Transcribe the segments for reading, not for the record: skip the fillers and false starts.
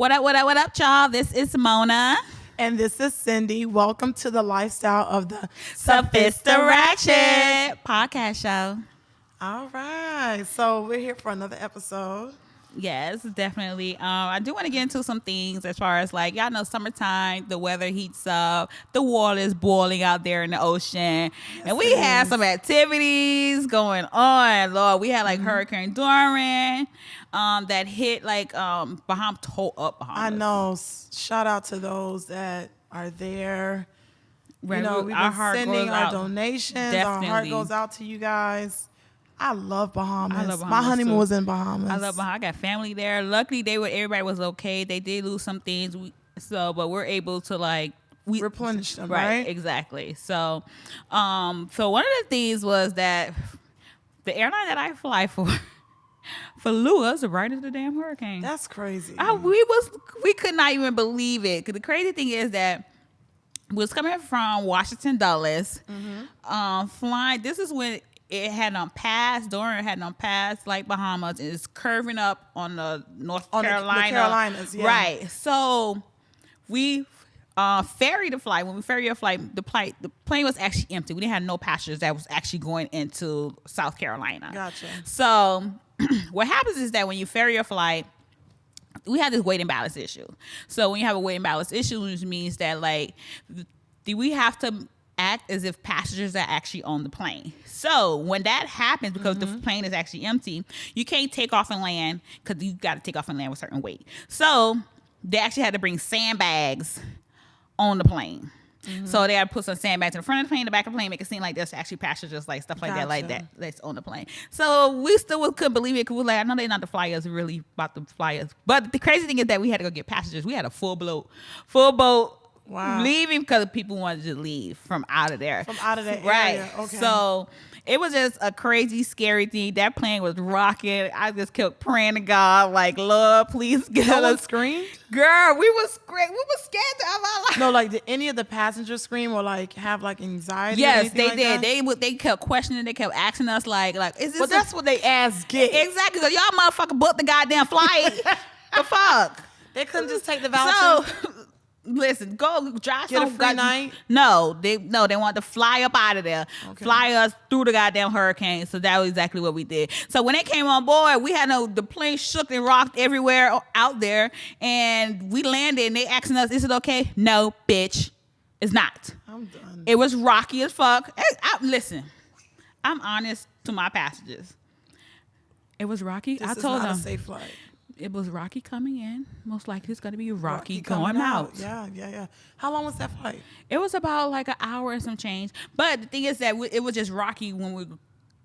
What up, y'all? This is Mona. And this is Cindy. Welcome to the lifestyle of the SoFITstiRatchet podcast show. All right. So we're here for another episode. Yes, definitely. I do want to get into some things as far as like, y'all know summertime, the weather heats up, the water is boiling out there in the ocean. Yes, and we had some activities going on, Lord. We had like Hurricane Dorian that hit like Bahamas. I know. Shout out to those that are there. Right. You know, we've been sending our donations. Definitely. Our heart goes out to you guys. I love Bahamas. I love Bahamas. My honeymoon too. was in Bahamas. I love Bahamas. I got family there. Luckily, everybody was okay. They did lose some things, but we're able to like replenish them, right? Exactly. So one of the things was that the airline that I fly for flew us right into the damn hurricane. That's crazy. We could not even believe it. 'Cause the crazy thing is that we was coming from Washington Dulles, flying. This is when it had passed. Dorian had passed like Bahamas. It's curving up on the North Carolina. The Carolinas, yeah. Right. So we ferried the flight. When we ferried the flight, the plane was actually empty. We didn't have no passengers that was actually going into South Carolina. Gotcha. So what happens is that when you ferry a flight, we have this weight and balance issue. So when you have a weight and balance issue, which means that like we have to act as if passengers are actually on the plane. So when that happens, because the plane is actually empty, you can't take off and land because you got to take off and land with a certain weight. So they actually had to bring sandbags on the plane. So they had to put some sandbags in the front of the plane, the back of the plane, make it seem like there's actually passengers, like stuff like that, that's on the plane. So we still couldn't believe it because we're like, I know they're not the flyers, really about to fly us. But the crazy thing is that we had to go get passengers. We had a full boat. Wow. Leaving because people wanted to leave from out of there. From out of that right. area. Okay. So it was just a crazy, scary thing. That plane was rocking. I just kept praying to God, like, Lord, please get us. No one screamed? Girl, we was scared out of our life. No, like, did any of the passengers scream or like have like anxiety? Yes, they like did. That? They kept questioning. They kept asking us, like, is this? Well, that's what they ass get. Exactly. Because y'all motherfucker booked the goddamn flight. The fuck? They couldn't just take the voucher. So, listen, go drive. Get a free night? No, they want to fly up out of there, fly us through the goddamn hurricane. So that was exactly what we did. So when they came on board, we had the plane shook and rocked everywhere out there, and we landed. And they asking us, "Is it okay?" No, bitch, it's not. I'm done. It was rocky as fuck. Listen, I'm honest to my passengers. It was rocky. This I is told not them a safe flight. it was rocky coming in. Most likely it's going to be rocky going out. Yeah. How long was that flight? It was about like an hour and some change. But the thing is that it was just rocky when we were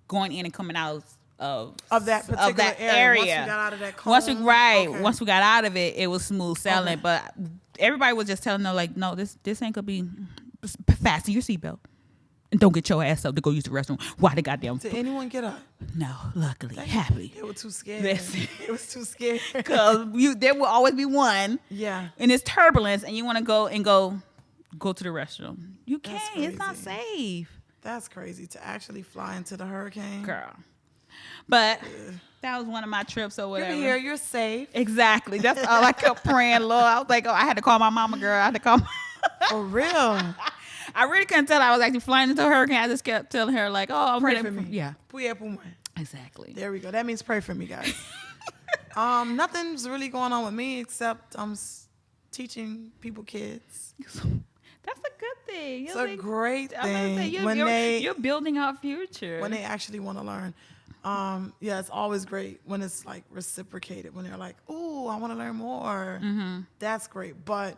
going in and coming out of that particular area. Once we got out of that cone. Once we got out of it, it was smooth sailing. Okay. But everybody was just telling them like, no, this ain't gonna be. Fasten your seatbelt and don't get your ass up to go use the restroom. Why the goddamn? Did anyone get up? No, luckily, happily. They were too scared. It was too scared. Because there will always be one. Yeah. And it's turbulence, and you want to go to the restroom. You can't. It's not safe. That's crazy to actually fly into the hurricane, girl. But that was one of my trips or whatever. You're here. You're safe. Exactly. That's all I kept praying, Lord. I was like, I had to call my mama, girl. I had to call. For real. I really couldn't tell I was actually flying into a hurricane. I just kept telling her like, "Oh, pray for me." Yeah. Exactly. There we go. That means pray for me, guys. Nothing's really going on with me except I'm teaching people kids. That's a good thing. It's a great thing. You're building our future. When they actually want to learn. Yeah, it's always great when it's like reciprocated. When they're like, "Ooh, I want to learn more." Mm-hmm. That's great. But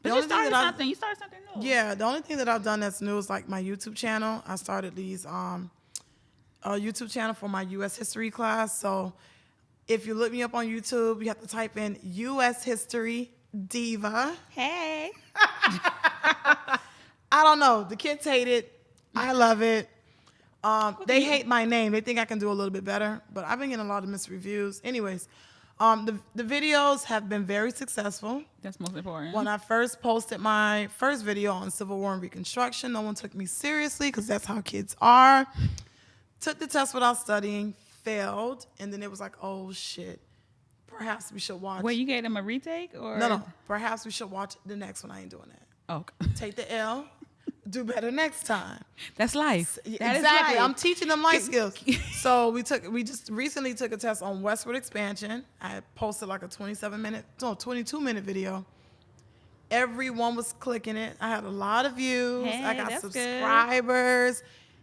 you started something. You started something new. Yeah, the only thing that I've done that's new is like my YouTube channel. I started these YouTube channel for my U.S. history class. So if you look me up on YouTube, you have to type in U.S. History Diva. Hey. I don't know. The kids hate it. I love it. They hate my name. They think I can do a little bit better, but I've been getting a lot of mixed reviews. Anyways, the videos have been very successful. That's most important. When I first posted my first video on Civil War and Reconstruction, no one took me seriously because that's how kids are. Took the test without studying, failed, and then it was like, oh shit, perhaps we should watch. Wait, you gave them a retake or No. Perhaps we should watch the next one. I ain't doing that. Oh, Take the L. Do better next time. that's life. That is Exactly. life. I'm teaching them life skills. So we just recently took a test on westward expansion. I posted like a 22-minute video. Everyone was clicking it. I had a lot of views. Hey, I got that's good. subscribers,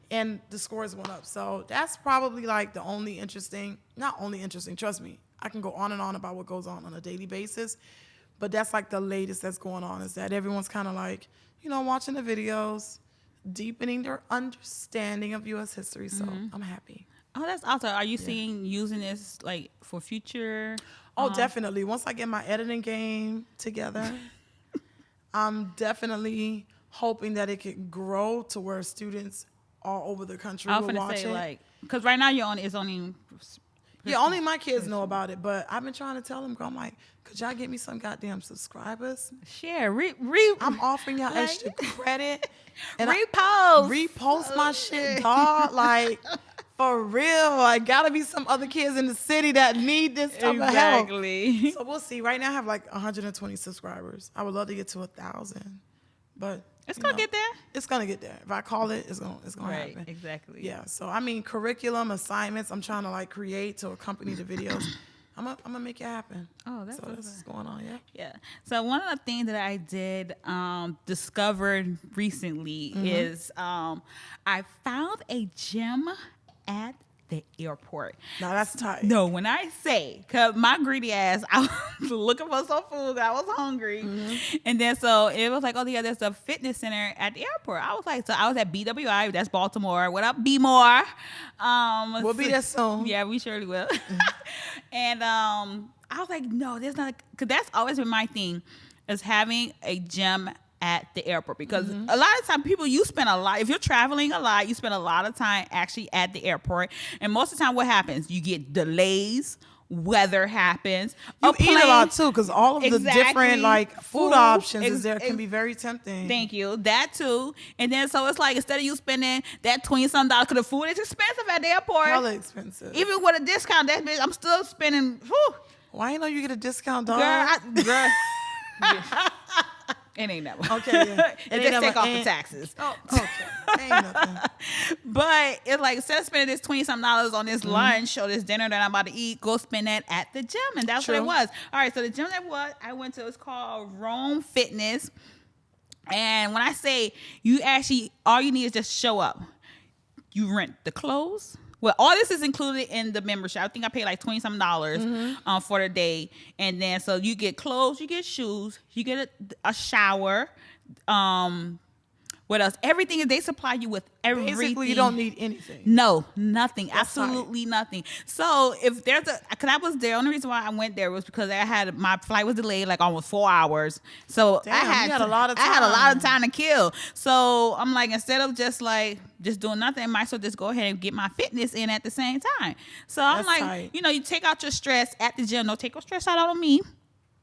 and the scores went up. So that's probably like the only interesting, not only interesting, trust me. I can go on and on about what goes on a daily basis, but that's like the latest that's going on, is that everyone's kind of like, watching the videos, deepening their understanding of U.S. history. So I'm happy. Oh, that's awesome. Are you seeing using this like for future? Oh, definitely. Once I get my editing game together, I'm definitely hoping that it could grow to where students all over the country I was will gonna watch say it. like, because right now it's only. Yeah, only my kids know about it, but I've been trying to tell them, I'm like, could y'all get me some goddamn subscribers? Share, I'm offering y'all extra credit. And repost. Repost my shit, dog. Like, for real. Like, gotta be some other kids in the city that need this type of help. Exactly. So we'll see. Right now I have like 120 subscribers. I would love to get to 1,000. But It's gonna get there. It's gonna get there. If I call it, it's gonna Right. happen. Exactly. Yeah. So I mean, curriculum assignments I'm trying to like create to accompany the videos. I'm gonna make it happen. Oh, that's so what's this up. is going on. Yeah. Yeah. So one of the things that I did discovered recently is I found a gym at the airport. Now that's tight. No, when I say, cause my greedy ass, I was looking for some food. I was hungry, and then so it was like, oh yeah, there's a fitness center at the airport. I was like, so I was at BWI, that's Baltimore. What up, B more? We'll be there soon. Yeah, we surely will. And I was like, no, there's not, because that's always been my thing, is having a gym at the airport, because a lot of time you spend a lot, if you're traveling a lot, you spend a lot of time actually at the airport, and most of the time what happens, you get delays, weather happens, You eat a lot too, because all of the Exactly. different like food Food, options is there can be very tempting. Thank you. That too. And then so it's like, instead of you spending that $20-some, because the food is expensive at the airport. Hella expensive. Even with a discount, that bitch, I'm still spending. Whew, Why you know you get a discount, dog? girl. It ain't that much. Okay, yeah. It just take off the taxes. Oh, okay. Ain't nothing. But it's like, instead of spending this $20-some on this lunch or this dinner that I'm about to eat, go spend that at the gym. And that's what it True. was. All right, so the gym that I went to is called Rome Fitness. And when I say all you need is just show up. You rent the clothes. Well, all this is included in the membership. I think I paid like $20-some for the day. And then so you get clothes, you get shoes, you get a shower. What else? Everything, they supply you with everything. Basically, you don't need anything. No, nothing. That's Absolutely nothing. So if there's because I was there, only reason why I went there was because my flight was delayed like almost 4 hours. So Damn, I had a lot of I had a lot of time. time to kill. So I'm like, instead of just doing nothing, I might as well just go ahead and get my fitness in at the same time. So I'm That's like, tight. you take out your stress at the gym. Don't take your stress out on me.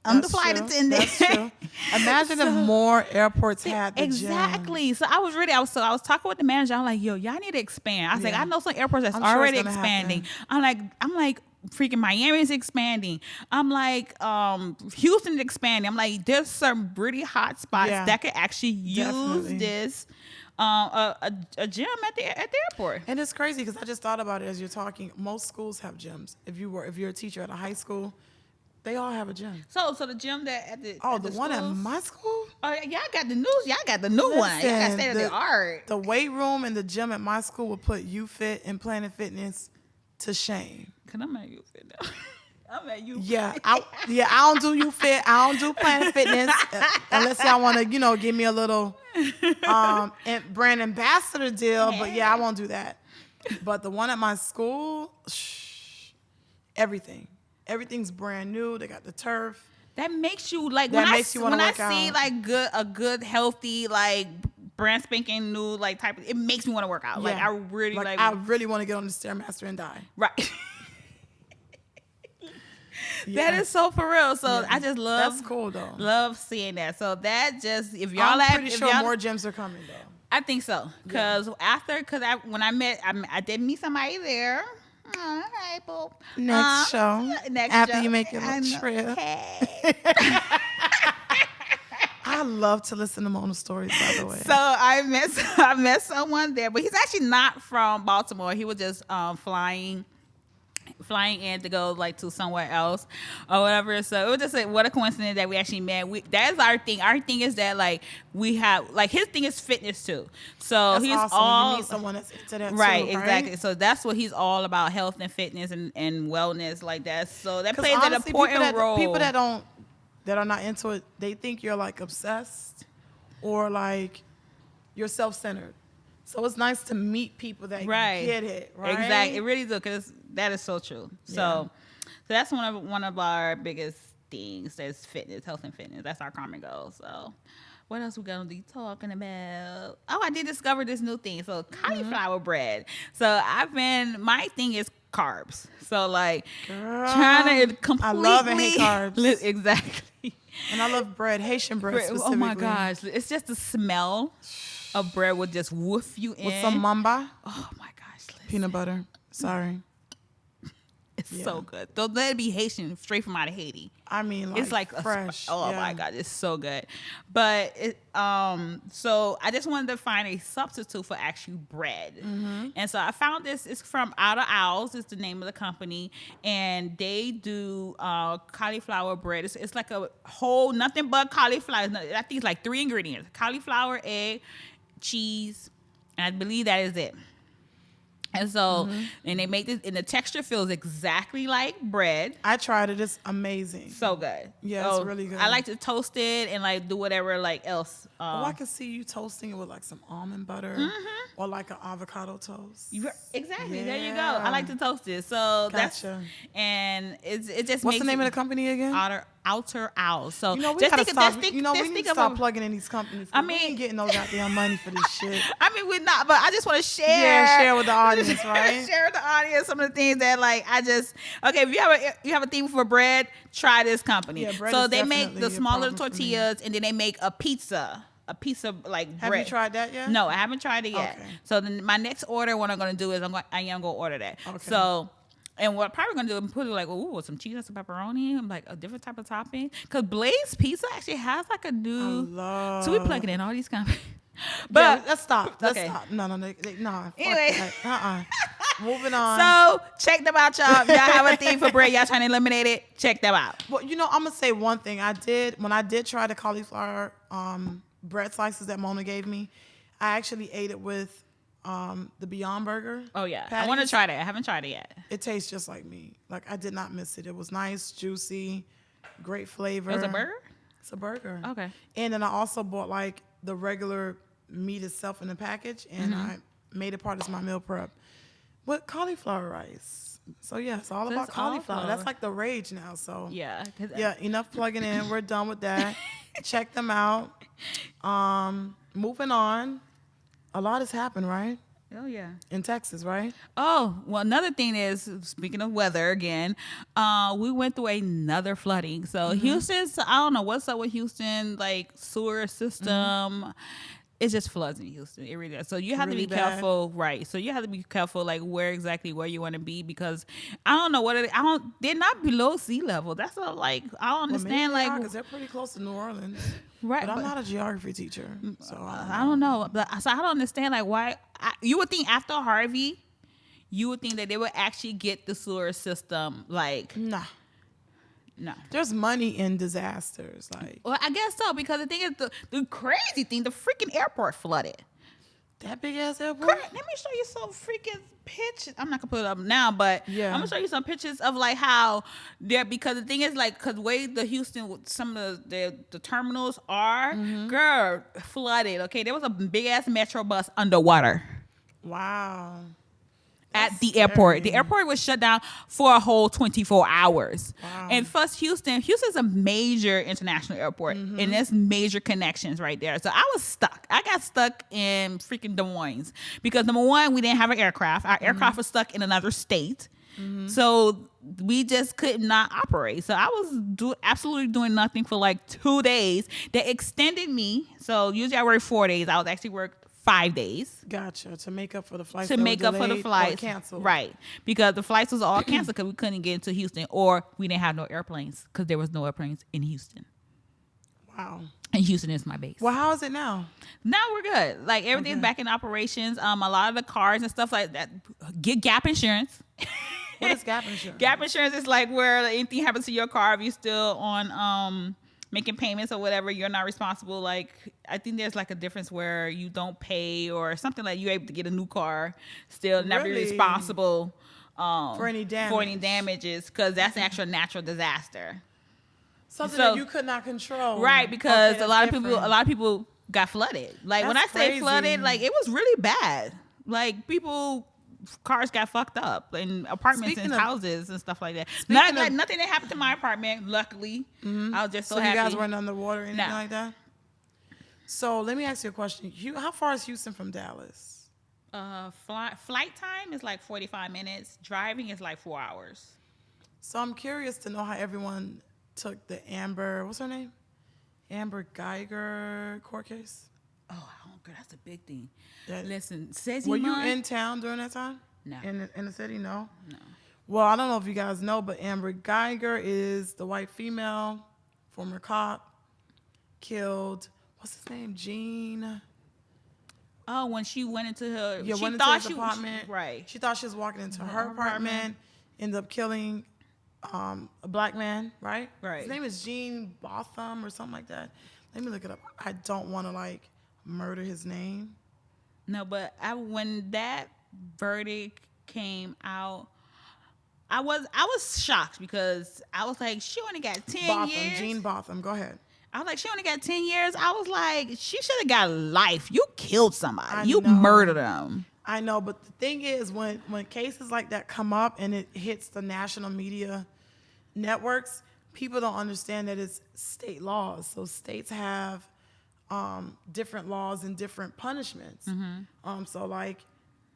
I'm the That's flight true. attendant. That's true. Imagine if more airports had the gym. Exactly. So I was talking with the manager. I'm like, yo, y'all need to expand. I was like, Yeah. I know some airports that's I'm sure it's already gonna expanding. happen. I'm like, freaking Miami's expanding. I'm like, Houston is expanding. I'm like, there's some pretty hot spots Yeah. that could actually use Definitely. this a gym at the airport. And it's crazy because I just thought about it as you're talking. Most schools have gyms. If you're a teacher at a high school, they all have a gym. So the gym that at the The one at schools- my school? Oh, y'all got the news. Y'all got the new one. Y'all got state of the art. The weight room and the gym at my school will put YouFit and Planet Fitness to shame. Cause I'm at YouFit now. I'm at YouFit. Yeah, I don't do YouFit. I don't do Planet Fitness unless y'all want to, give me a little brand ambassador deal. But yeah, I won't do that. But the one at my school, everything's brand new. They got the turf. That makes you like That when makes you wanna when I work see out. like a good healthy like brand spanking new like type it makes me want to work out. Like Yeah. I really like I really want to get on the Stairmaster and die. right. Yeah. That is so for real. So Yeah. I just love That's cool though. love seeing that. So that just if y'all I'm pretty if sure y'all, more gyms are coming though. I think so. When I did meet somebody there. All right, boo. Next show. Next After show. you make your I little know. trip. Hey. I love to listen to Mona stories, by the way. So I met someone there, but he's actually not from Baltimore. He was just flying in to go like to somewhere else or whatever. So it was just like, what a coincidence that we actually met. That is our thing. Our thing is that like we have like his thing is fitness too. So That's he's awesome when all you meet someone that's into that right, too, exactly. So that's what he's all about: health and fitness and wellness like that. So that 'Cause plays an honestly, important role. People that are not into it, they think you're like obsessed or like you're self-centered. So it's nice to meet people that get it, right? Exactly. It really do, because that is so true. So that's one of our biggest things. That's fitness, health and fitness. That's our common goal. So what else we gonna be talking about? Oh, I did discover this new thing. So cauliflower bread. So my thing is carbs. So like trying to completely. I love and hate carbs. Exactly. And I love bread, Haitian bread specifically. Oh my gosh, it's just the smell of bread will just woof you in with some mamba, oh my gosh, listen. peanut butter. Sorry, it's so good. Don't let it be Haitian, straight from out of Haiti. I mean, like It's like fresh. My god, it's so good. But so I just wanted to find a substitute for actual bread, and so I found this. It's from Outer Owls. Is the name of the company, and they do cauliflower bread. It's like a whole nothing but cauliflower. I think it's like 3 ingredients: cauliflower, egg, cheese, and I believe that is it. And so, and they make this, and the texture feels exactly like bread. I tried it. It's amazing. So good. Yeah, it's really good. I like to toast it and like do whatever like else. I can see you toasting it with like some almond butter or like an avocado toast. Exactly. There you go. I like to toast it. So Gotcha. And it just What's makes the name of the company again? Outer Owls. So we just gotta think, stop. just think, we just need think to of stop a, plugging in these companies. I We mean- ain't getting no goddamn money for this shit. I mean, we're not, but I just want to share. Yeah, share with the audience, right? Share with the audience some of the things that like okay. If you have a thing for bread, try this company. Yeah, bread so is they make definitely the a smaller problem for me. tortillas, and then they make a pizza like Have bread. you tried that yet? No, I haven't tried it yet. Okay. So then my next order, what I'm gonna do is I am gonna order that. Okay. So. And what I'm probably gonna do is put it like, ooh, some cheese and some pepperoni. I'm like a different type of topping. Cause Blaze Pizza actually has like a new. So we plugging in all these companies. But let's stop. Let's okay. stop. No. Anyway. Moving on. So check them out, y'all. If y'all have a thing for bread, y'all trying to eliminate it, check them out. Well, I'm gonna say one thing. When I did try the cauliflower bread slices that Mona gave me, I actually ate it with the Beyond Burger. Oh yeah, patties. I want to try that. I haven't tried it yet. It tastes just like me. Like I did not miss it. It was nice, juicy, great flavor. It was a burger? It's a burger. Okay. And then I also bought like the regular meat itself in the package, and I made it part of my meal prep with cauliflower rice. So yeah, it's all about it's cauliflower. all That's like the rage now. So Yeah. yeah, enough plugging in. We're done with that. Check them out. Moving on. A lot has happened, right? Oh yeah. In Texas, right? Oh, well, another thing is, speaking of weather again, we went through another flooding. So Houston's, I don't know what's up with Houston, like sewer system. It just floods in Houston. It really does. So you have Really to be bad. careful, right? So you have to be careful, like where you want to be, because I don't know they're not below sea level. That's not like I don't understand, because they're pretty close to New Orleans. right? But I'm not a geography teacher, so I don't know. But so I don't understand like why you would think after Harvey, you would think that they would actually get the sewer system like nah. no. There's money in disasters, like Well, I guess so, because the thing is the crazy thing, the freaking airport flooded. that big ass airport. Let me show you some freaking pictures. I'm not gonna put it up now, but Yeah. I'm gonna show you some pictures of like how they're, because the thing is like, cause the way the Houston, some of the terminals are, girl, flooded. Okay, there was a big ass metro bus underwater Wow. at the airport. The airport was shut down for a whole 24 hours. Wow. And first, Houston's a major international airport, and there's major connections right there. So I was stuck. I got stuck in freaking Des Moines because number one, we didn't have an aircraft. Our aircraft was stuck in another state. So we just could not operate. So I was absolutely doing nothing for like 2 days. They extended me. So usually I work 4 days. I was actually worked 5 days. Gotcha. To make up for the flights. To that make were up for the delayed or flights, canceled. right? Because the flights was all canceled because we couldn't get into Houston, or we didn't have no airplanes because there was no airplanes in Houston. Wow. And Houston is my base. Well, how is it now? Now we're good. Like everything's back in operations. A lot of the cars and stuff like that get Gap insurance. What is Gap insurance? Gap insurance is like where anything happens to your car, if you're still on making payments or whatever, you're not responsible. Like I think there's like a difference where you don't pay or something, like you're able to get a new car, still not be responsible for any damages, because that's an actual natural disaster. Something that you could not control. Right, because a lot of people got flooded. Like That's when I say crazy. flooded, like it was really bad. Like cars got fucked up in apartments and houses and stuff like that. Nothing that happened to my apartment, luckily. I was just so happy. You guys weren't underwater or anything like that? So let me ask you a question. How far is Houston from Dallas? Flight time is like 45 minutes. Driving is like 4 hours. So I'm curious to know how everyone took the what's her name? Amber Geiger court case. Oh, girl, that's a big thing. Listen, were you in town during that time? No. In the city? No? No. Well, I don't know if you guys know, but Amber Geiger is the white female, former cop, killed, what's his name? Gene. Oh, when she went into her, she went thought into his apartment. Right. She thought she was walking into her apartment, ended up killing a black man, right? Right. His name is Gene Botham or something like that. Let me look it up. I don't want to murder his name. No, but when that verdict came out, I was shocked because I was like, she only got 10 years. Gene Botham. Go ahead. I was like, she only got 10 years. I was like, she should have got life. You killed somebody. You murdered them. I know, but the thing is, when cases like that come up and it hits the national media networks, people don't understand that it's state laws. So states have different laws and different punishments. So like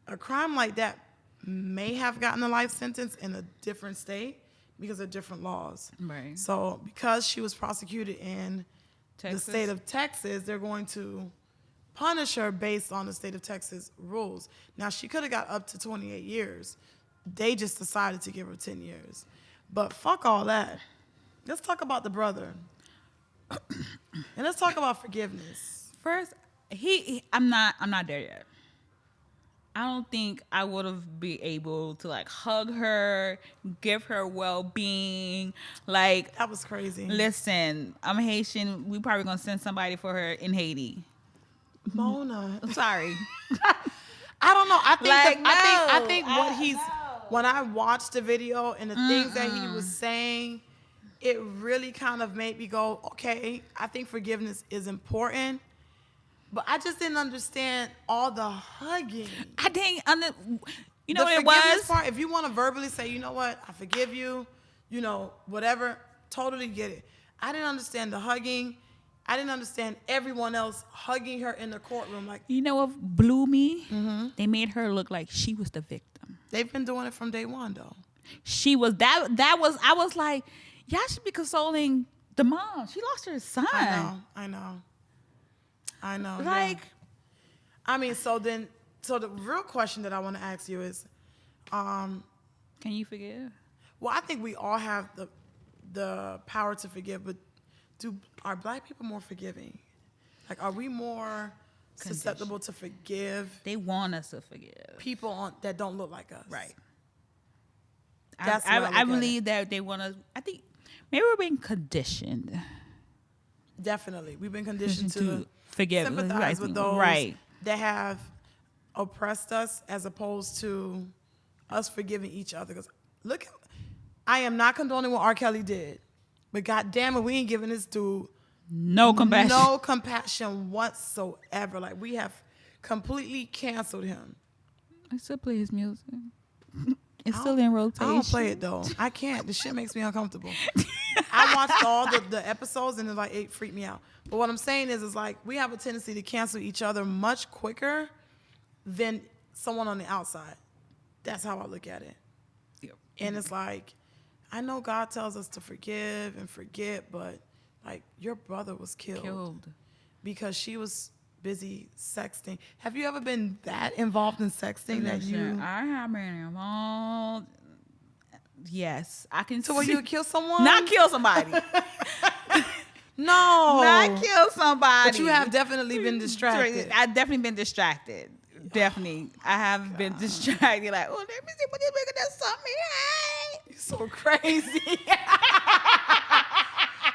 a crime like that may have gotten a life sentence in a different state because of different laws. Right. So because she was prosecuted in the state of Texas, they're going to punish her based on the state of Texas rules. Now, she could have got up to 28 years. They just decided to give her 10 years. But fuck all that. Let's talk about the brother. And let's talk about forgiveness. First, I'm not there yet. I don't think I would have been able to hug her, give her well-being. That was crazy. Listen, I'm Haitian. We probably gonna send somebody for her in Haiti. Mona, I'm sorry. I don't know. I think when I watched the video and the things that he was saying, it really kind of made me go, okay, I think forgiveness is important. But I just didn't understand all the hugging. I didn't you know the what it was? Part, if you want to verbally say, you know what, I forgive you, whatever, totally get it. I didn't understand the hugging. I didn't understand everyone else hugging her in the courtroom. You know what blew me? Mm-hmm. They made her look like she was the victim. They've been doing it from day one, though. She was I was like, y'all should be consoling the mom. She lost her son. I know. So the real question that I want to ask you is, can you forgive? Well, I think we all have the power to forgive, but are black people more forgiving? Are we more susceptible to forgive? They want us to forgive people that don't look like us, right? That's I believe that they want us. I think maybe we're being conditioned. Definitely, we've been conditioned to forgive, sympathize with those that have oppressed us, as opposed to us forgiving each other. Because look, I am not condoning what R. Kelly did, but God damn it, we ain't giving this dude no compassion whatsoever. We have completely canceled him. I still play his music. It's still in rotation. I don't play it though. I can't. The shit makes me uncomfortable. I watched all the episodes and it freaked me out. But what I'm saying is we have a tendency to cancel each other much quicker than someone on the outside. That's how I look at it. Yep. And it's I know God tells us to forgive and forget, but your brother was killed because she was busy sexting. Have you ever been that involved in sexting that you? I have been involved. Yes, I can. So, where you would kill someone? Not kill somebody. No. Not kill somebody. But you have definitely been distracted. I've definitely been distracted. Definitely. I have been distracted. Like, oh, let me see what this nigga does something. Hey. You're so crazy.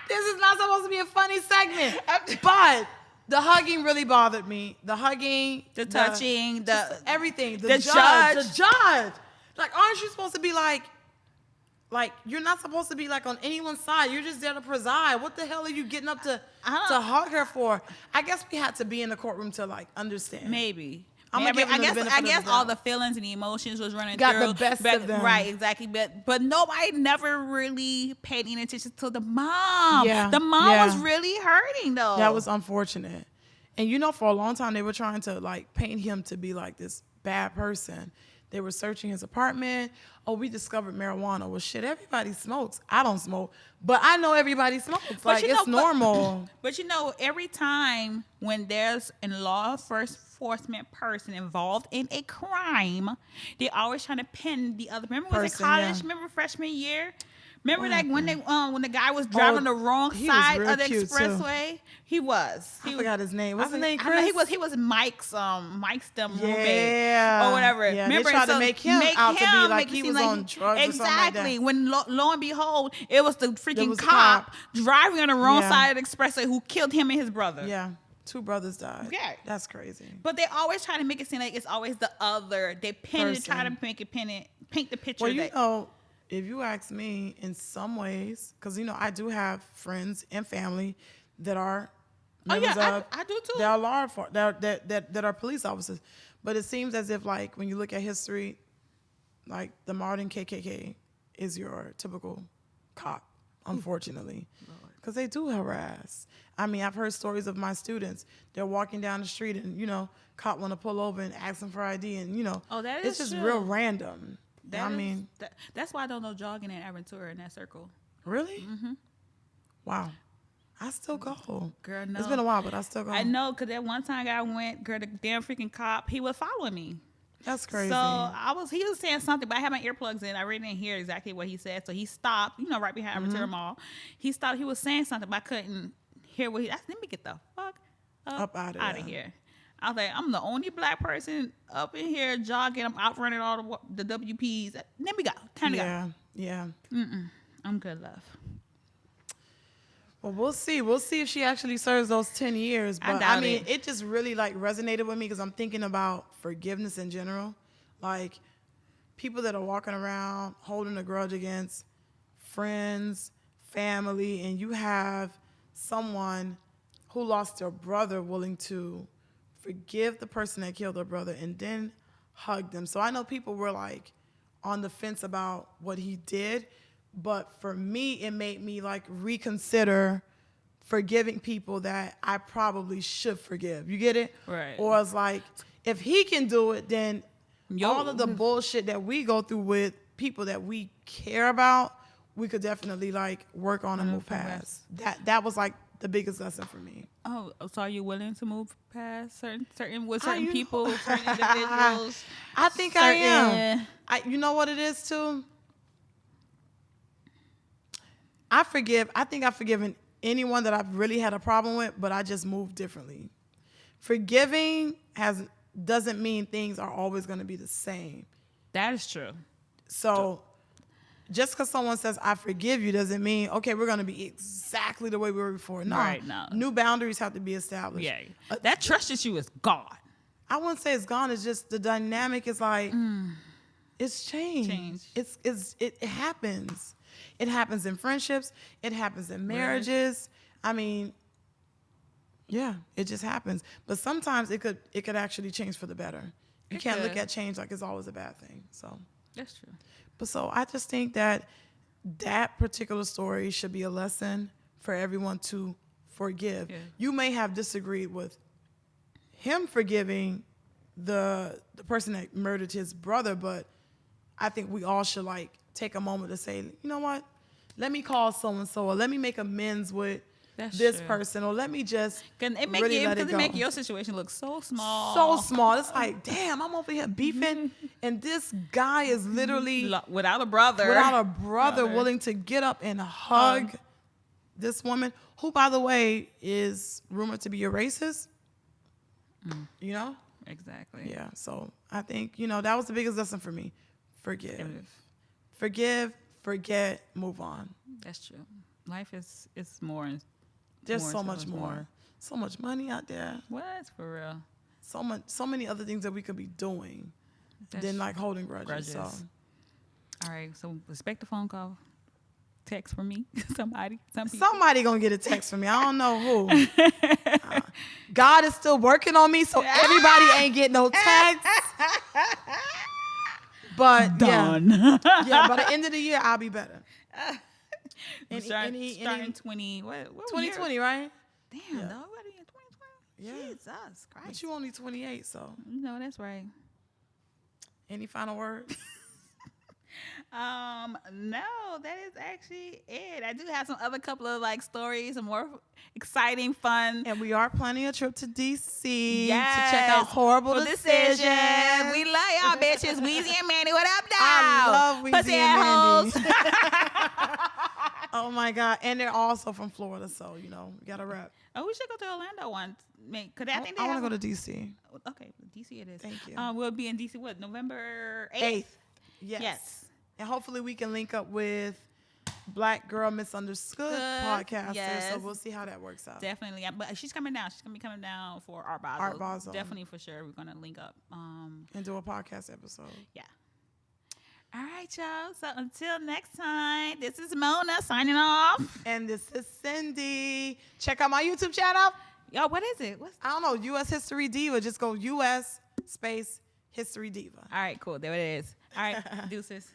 This is not supposed to be a funny segment. But the hugging really bothered me. The hugging. The touching. Just everything. The judge. The judge. Like, aren't you supposed to be like, you're not supposed to be like on anyone's side. You're just there to preside. What the hell are you getting up to hug her for? I guess we had to be in the courtroom to like understand. Maybe. I guess all the feelings and the emotions was running got through. the best of them. Right, exactly. But nobody never really paid any attention to the mom. Yeah. The mom was really hurting though. That was unfortunate. And you know, for a long time they were trying to like paint him to be like this bad person. They were searching his apartment. Oh, we discovered marijuana. Well, shit, everybody smokes. I don't smoke, but I know everybody smokes. Like, it's normal. But you know, every time when there's a law enforcement person involved in a crime, they always trying to pin the other. Remember, was it college? Remember freshman year? Remember that when the guy was driving the wrong side of the expressway? Too. He was. I forgot his name. What's his name? Chris? He was Mike's roommate or whatever. Yeah, remember, they tried to make him out to be like he was on drugs exactly. or something like that. When lo and behold, it was the freaking cop driving on the wrong side of the expressway who killed him and his brother. Yeah. 2 brothers died. Yeah. That's crazy. But they always try to make it seem like it's always the other. They try to make it paint the picture. Well, you know, if you ask me, in some ways, because, you know, I do have friends and family that are members of. I do too. That are that are police officers. But it seems as if, like, when you look at history, like, the modern KKK is your typical cop, unfortunately. Because they do harass. I mean, I've heard stories of my students. They're walking down the street and, you know, cop want to pull over and ask them for ID. And, you know, it's just real random. That's why I don't know jogging in Aventura in that circle. Really? Mm-hmm. Wow. I still go. Girl, no. It's been a while, but I still go. I know, because that one time I went, girl, the damn freaking cop, he was following me. That's crazy. So he was saying something, but I had my earplugs in. I really didn't hear exactly what he said. So he stopped, you know, right behind Aventura Mall. He stopped. He was saying something, but I couldn't hear what let me get the fuck up out of here. I was like, I'm the only black person up in here jogging. I'm outrunning all the WPs. Let me go. Time to go. Yeah. I'm good, love. Well, we'll see. We'll see if she actually serves those 10 years. But I mean, it just really like resonated with me because I'm thinking about forgiveness in general. Like, people that are walking around holding a grudge against friends, family, and you have someone who lost their brother willing to forgive the person that killed their brother and then hug them. So I know people were like on the fence about what he did, but for me, it made me like reconsider forgiving people that I probably should forgive. You get it? Right. Or it's like, if he can do it, then all of the bullshit that we go through with people that we care about, we could definitely like work on and move past. That was like the biggest lesson for me. Oh, so are you willing to move past certain people, certain individuals? I think I am. You know what it is too? I think I've forgiven anyone that I've really had a problem with, but I just move differently. Forgiving doesn't mean things are always going to be the same. That is true. So just because someone says, I forgive you, doesn't mean, okay, we're going to be exactly the way we were before. No. Right, no. New boundaries have to be established. Yeah. That trust issue is gone. I wouldn't say it's gone. It's just the dynamic is like, it's changed. It happens. It happens in friendships. It happens in marriages. Right. I mean, yeah, it just happens. But sometimes it could actually change for the better. You can't look at change like it's always a bad thing. So that's true. But so I just think that particular story should be a lesson for everyone to forgive. Yeah. You may have disagreed with him forgiving the person that murdered his brother, but I think we all should like take a moment to say, you know what? Let me call so-and-so, or let me make amends with That's this true. person, or let me just Can it make really you? let Because it it go. make your situation look so small. So small. It's like, damn, I'm over here beefing, and this guy is literally Without a brother. willing to get up and hug this woman, who, by the way, is rumored to be a racist. You know? Exactly. Yeah. So I think, that was the biggest lesson for me. Forgive, forget, move on. That's true. Life is more. There's so much more. So much money out there. What? For real. So many other things that we could be doing than like holding grudges. So. All right. So respect the phone call. Text from me. Some people. Somebody gonna get a text from me. I don't know who. God is still working on me, so everybody ain't getting no text. But Done. yeah, by the end of the year, I'll be better. Starting 20. What 2020, year? right? Damn, Yeah. dog. What are you in 2020? Yeah. Jesus Christ. But you only 28, so. No, that's right. Any final words? No, that is actually it. I do have some other couple of like stories, some more exciting, fun. And we are planning a trip to DC Yes. to check out Horrible Decisions. We love y'all bitches. Weezy and Mandy, what up, dog? I love Weezy Pussy and assholes. Mandy. Oh my God. And they're also from Florida, so, we gotta rep. Oh, we should go to Orlando once. Cause I think I want to go to DC. Okay, DC it is. Thank you. We'll be in DC, November 8th? 8th. Yes. And hopefully we can link up with Black Girl Misunderstood podcaster. yes. So we'll see how that works out. Definitely. Yeah, but she's coming down. She's going to be coming down for Art Basel. Art Basel. Definitely for sure. We're going to link up. And do a podcast episode. Yeah. All right, y'all. So until next time, this is Mona signing off. And this is Cindy. Check out my YouTube channel. Yo, what is it? I don't know. U.S. History Diva. Just go U.S. space History Diva. All right, cool. There it is. All right, deuces.